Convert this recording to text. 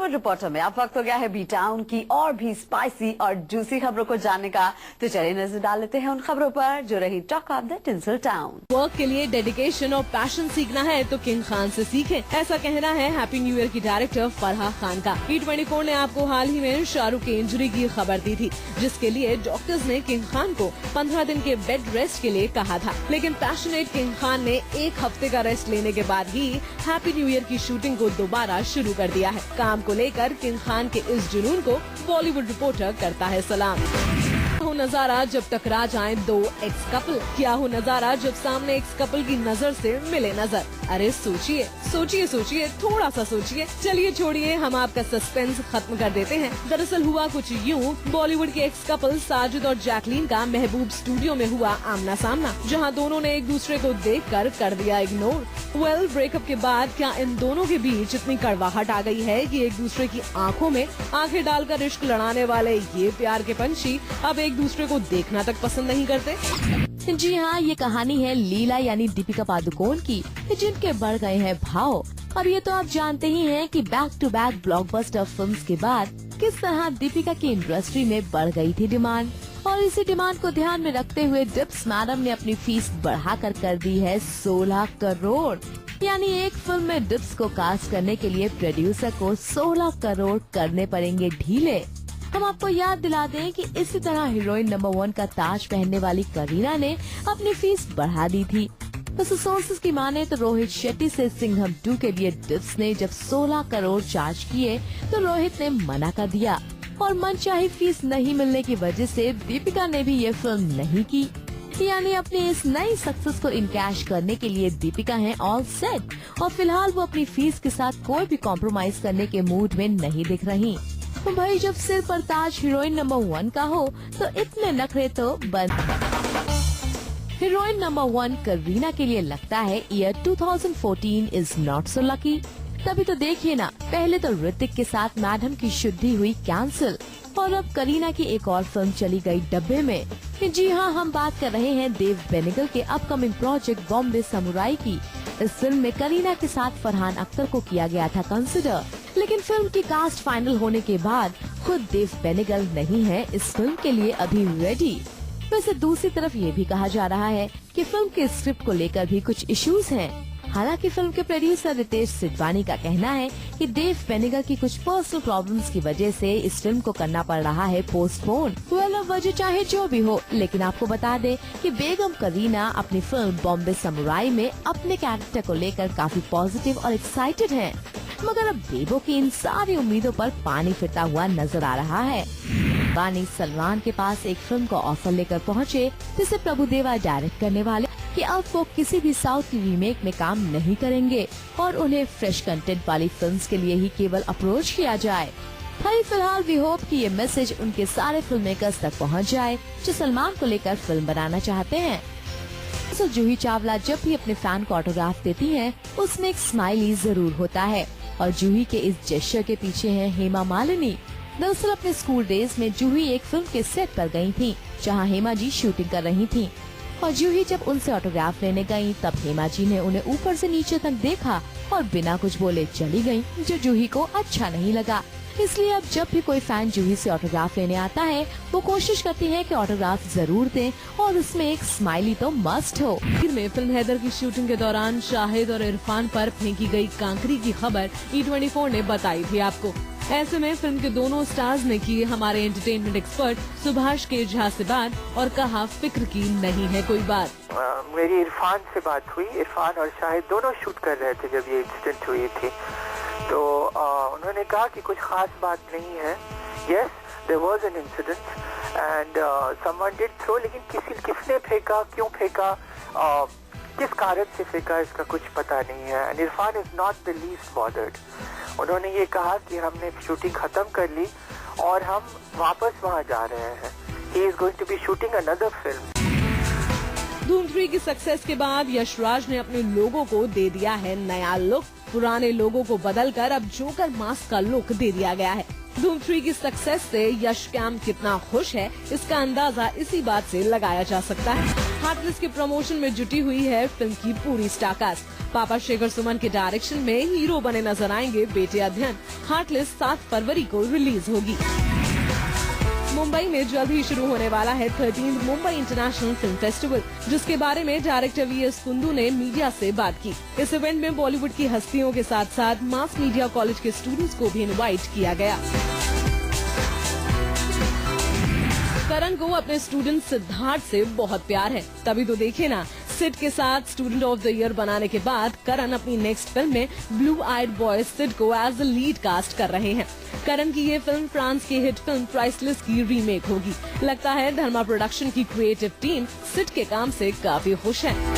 Bollywood reporter में अब वक्त हो गया है बी टाउन की और भी स्पाइसी और जूसी खबरों को जानने का। तो चलिए नजर डाल लेते हैं उन खबरों पर जो रही talk of the tinsel town. Work के लिए डेडिकेशन और पैशन सीखना है तो किंग खान से सीखें, ऐसा कहना है हैप्पी न्यू ईयर की डायरेक्टर फरहा खान का। E24 ने आपको हाल ही में शाहरुख के इंजरी की खबर दी थी, जिसके लिए डॉक्टर्स ने किंग खान को 15 दिन के बेड रेस्ट के लिए कहा था। लेकिन पैशनेट किंग खान ने एक हफ्ते का रेस्ट लेने के बाद ही हैप्पी न्यू ईयर की शूटिंग को दोबारा शुरू कर दिया है। काम को लेकर किंग खान के इस जुनून को बॉलीवुड रिपोर्टर करता है सलाम। क्या हो नजारा जब टकरा जाएं दो एक्स कपल, क्या हो नजारा जब सामने एक्स कपल की नजर से मिले नजर। अरे सोचिए सोचिए सोचिए, थोड़ा सा सोचिए। चलिए छोड़िए, हम आपका सस्पेंस खत्म कर देते हैं। दरअसल हुआ कुछ यूँ, बॉलीवुड के एक्स कपल साजिद और जैकलीन का महबूब स्टूडियो में हुआ आमना सामना, जहां दोनों ने एक दूसरे को देखकर कर दिया इग्नोर। ब्रेकअप के बाद क्या इन दोनों के बीच इतनी कड़वाहट आ गई है कि एक दूसरे की आंखों में आंखें डालकर इश्क लड़ाने वाले ये प्यार के पंछी अब एक दूसरे को देखना तक पसंद नहीं करते। जी हाँ, ये कहानी है लीला यानी दीपिका पादुकोण की, जिनके बढ़ गए हैं भाव। अब ये तो आप जानते ही हैं कि back to back blockbuster films के बाद किस तरह दीपिका की इंडस्ट्री में बढ़ गई थी डिमांड, और इसी डिमांड को ध्यान में रखते हुए डिप्स मैडम ने अपनी फीस बढ़ाकर कर दी है 16 करोड़। यानी एक फिल्म में डिप्स को कास्ट करने के लिए प्रोड्यूसर को 16 करोड़ करने पड़ेंगे ढीले। हम आपको याद दिला दें कि इसी तरह हीरोइन नंबर 1 का ताज पहनने वाली करीना ने अपनी फीस बढ़ा दी थी। बस सोर्सेज की माने तो रोहित शेट्टी से सिंघम 2 के लिए डिप्स ने जब 16 करोड़ चार्ज किए तो रोहित ने मना कर दिया, और मनचाही फीस नहीं मिलने की वजह से दीपिका ने भी ये फिल्म नहीं की। यानी अपनी इस नई सक्सेस को इनकैश करने के लिए दीपिका है ऑल सेट, और फिलहाल वो अपनी फीस के साथ कोई भी कॉम्प्रोमाइज करने के मूड में नहीं दिख रही। तो भाई जब सिर पर ताज हीरोइन नंबर 1 का हो तो इतने नखरे तो बंद। हीरोइन नंबर 1 करीना के लिए लगता है year 2014 is not so lucky. तभी तो देखिए ना, पहले तो ऋतिक के साथ मैडम की शुद्धि हुई कैंसिल, और अब करीना की एक और फिल्म चली गई डब्बे में। जी हाँ, हम बात कर रहे हैं देव बेनेगल के अपकमिंग प्रोजेक्ट बॉम्बे समुराई की। इस फिल्म में करीना के साथ फरहान अख्तर को किया गया था कंसिडर, लेकिन फिल्म की कास्ट फाइनल होने के बाद खुद देव बेनेगल नहीं है इस फिल्म के लिए अभी रेडी। वैसे दूसरी तरफ ये भी कहा जा रहा है कि फिल्म के स्क्रिप्ट को लेकर भी कुछ इश्यूज हैं। हालांकि फिल्म के प्रोड्यूसर रितेश सिडवानी का कहना है कि देव बेनेगल की कुछ पर्सनल प्रॉब्लम्स की वजह से इस फिल्म को करना पड़ रहा है पोस्टपोन। वजह चाहे जो भी हो, लेकिन आपको बता दें कि बेगम करीना अपनी फिल्म बॉम्बे समुराई में अपने कैरेक्टर को लेकर काफी पॉजिटिव और एक्साइटेड हैं। मगर अब बेबो की इन सारी उम्मीदों पर पानी फिरता हुआ नजर आ रहा है। बानी सलमान के पास एक फिल्म का ऑफर लेकर पहुँचे, जिसे प्रभुदेवा डायरेक्ट करने वाले, कि अब वो किसी भी साउथ की रीमेक में काम नहीं करेंगे और उन्हें फ्रेश कंटेंट वाली फिल्म्स के लिए ही केवल अप्रोच किया जाए। भाई फिलहाल वी होप कि ये मैसेज उनके सारे फिल्म मेकर्स तक पहुंच जाए जो सलमान को लेकर फिल्म बनाना चाहते हैं। तो जूही चावला जब भी अपने फैन को ऑटोग्राफ देती हैं, उसमें एक स्माइली जरूर होता है, और जूही के इस जेस्चर के पीछे है हेमा मालिनी। दरअसल अपने स्कूल डेज में जूही एक फिल्म के सेट पर गयी थी, जहाँ हेमा जी शूटिंग कर रही थी, और जूही जब उनसे ऑटोग्राफ लेने गयी तब हेमा जी ने उन्हें ऊपर से नीचे तक देखा और बिना कुछ बोले चली गयी, जो जूही को अच्छा नहीं लगा। इसलिए अब जब भी कोई फैन जूही से ऑटोग्राफ लेने आता है, वो कोशिश करती है कि ऑटोग्राफ जरूर दें, और उसमें एक स्माइली तो मस्ट हो। फिर में फिल्म हैदर की शूटिंग के दौरान शाहिद और इरफान पर फेंकी गई कांकरी की खबर E24 ने बताई थी आपको। ऐसे में फिल्म के दोनों स्टार्स ने की हमारे एंटरटेनमेंट एक्सपर्ट सुभाष के झा से बात, और कहा फिक्र की नहीं है कोई बात। मेरी इरफान से बात हुई। इरफान और शाहिद दोनों शूट कर रहे थे जब ये इंसिडेंट हुई थी, तो उन्होंने कहा कि कुछ खास बात नहीं है। Yes, there was an incident and someone did throw, लेकिन किसने फेंका, क्यों फेंका, किस कारण से फेंका, इसका कुछ पता नहीं है। And Irfan is not the least bothered. उन्होंने ये कहा कि हमने शूटिंग खत्म कर ली और हम वापस वहाँ जा रहे हैं। He is going to be shooting another film. Dhoom 3 की सक्सेस के बाद यशराज ने अपने लोगों को दे दिया है नया लुक। पुराने लोगों को बदलकर अब जोकर मास्क का लुक दे दिया गया है। धूम 3 की सक्सेस से यश कैम्प कितना खुश है, इसका अंदाजा इसी बात से लगाया जा सकता है। हार्टलेस के प्रमोशन में जुटी हुई है फिल्म की पूरी स्टार कास्ट। पापा शेखर सुमन के डायरेक्शन में हीरो बने नजर आएंगे बेटे अध्ययन। हार्टलेस 7 फरवरी को रिलीज होगी। मुंबई में जल्द ही शुरू होने वाला है 13th Mumbai international film festival, जिसके बारे में डायरेक्टर वीएस कुंदू ने मीडिया से बात की। इस इवेंट में बॉलीवुड की हस्तियों के साथ साथ मास मीडिया कॉलेज के स्टूडेंट्स को भी इनवाइट किया गया। करण को अपने स्टूडेंट सिद्धार्थ से बहुत प्यार है, तभी तो देखे ना, सिड के साथ स्टूडेंट ऑफ द ईयर बनाने के बाद करण अपनी नेक्स्ट फिल्म में ब्लू आइड बॉय सिड को एज द लीड कास्ट कर रहे हैं। करण की ये फिल्म फ्रांस की हिट फिल्म प्राइसलेस की रीमेक होगी। लगता है धर्मा प्रोडक्शन की क्रिएटिव टीम सिड के काम से काफी खुश है।